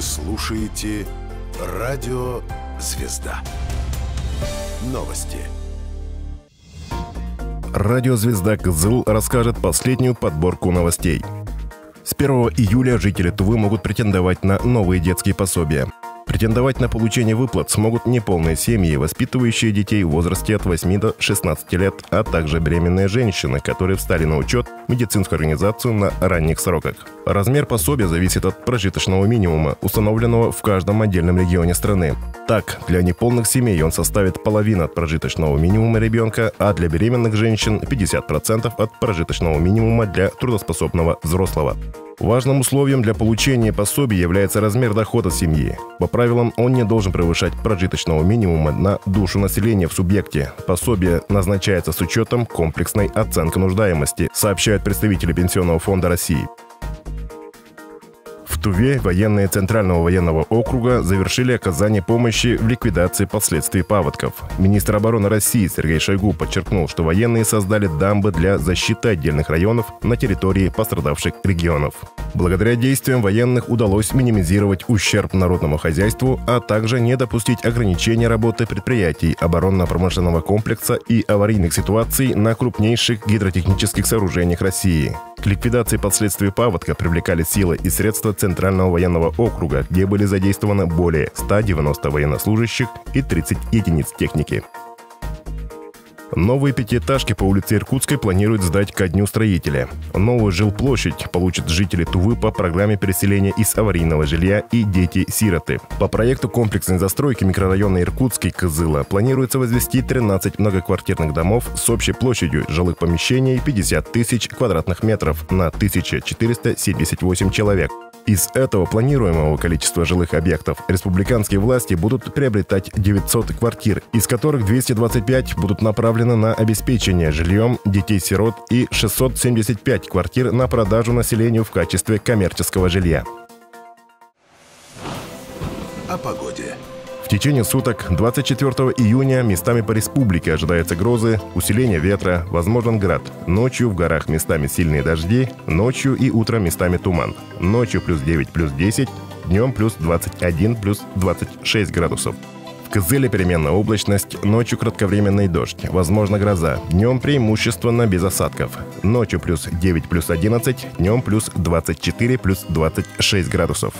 Вы слушаете Радио Звезда. Новости. Радио «Звезда» Кызыл расскажет последнюю подборку новостей. С 1 июля жители Тувы могут претендовать на новые детские пособия. Претендовать на получение выплат смогут неполные семьи, воспитывающие детей в возрасте от 8 до 16 лет, а также беременные женщины, которые встали на учет в медицинскую организацию на ранних сроках. Размер пособия зависит от прожиточного минимума, установленного в каждом отдельном регионе страны. Так, для неполных семей он составит половину от прожиточного минимума ребенка, а для беременных женщин 50% от прожиточного минимума для трудоспособного взрослого. Важным условием для получения пособия является размер дохода семьи. По правилам, он не должен превышать прожиточного минимума на душу населения в субъекте. Пособие назначается с учетом комплексной оценки нуждаемости, сообщают представители Пенсионного фонда России. В Туве военные Центрального военного округа завершили оказание помощи в ликвидации последствий паводков. Министр обороны России Сергей Шойгу подчеркнул, что военные создали дамбы для защиты отдельных районов на территории пострадавших регионов. Благодаря действиям военных удалось минимизировать ущерб народному хозяйству, а также не допустить ограничения работы предприятий оборонно-промышленного комплекса и аварийных ситуаций на крупнейших гидротехнических сооружениях России. К ликвидации последствий паводка привлекали силы и средства Центрального военного округа, где были задействованы более 190 военнослужащих и 30 единиц техники. Новые пятиэтажки по улице Иркутской планируют сдать ко дню строителя. Новую жилплощадь получат жители Тувы по программе переселения из аварийного жилья и дети-сироты. По проекту комплексной застройки микрорайона Иркутский Кызыла планируется возвести 13 многоквартирных домов с общей площадью жилых помещений 50 тысяч квадратных метров на 1478 человек. Из этого планируемого количества жилых объектов республиканские власти будут приобретать 900 квартир, из которых 225 будут направлены на обеспечение жильем детей-сирот и 675 квартир на продажу населению в качестве коммерческого жилья. О погоде. В течение суток 24 июня местами по республике ожидаются грозы, усиление ветра, возможен град. Ночью в горах местами сильные дожди, ночью и утром местами туман. Ночью плюс 9, плюс 10, днем плюс 21, плюс 26 градусов. В Кызыле переменная облачность, ночью кратковременный дождь, возможно гроза, днем преимущественно без осадков. Ночью плюс 9, плюс 11, днем плюс 24, плюс 26 градусов.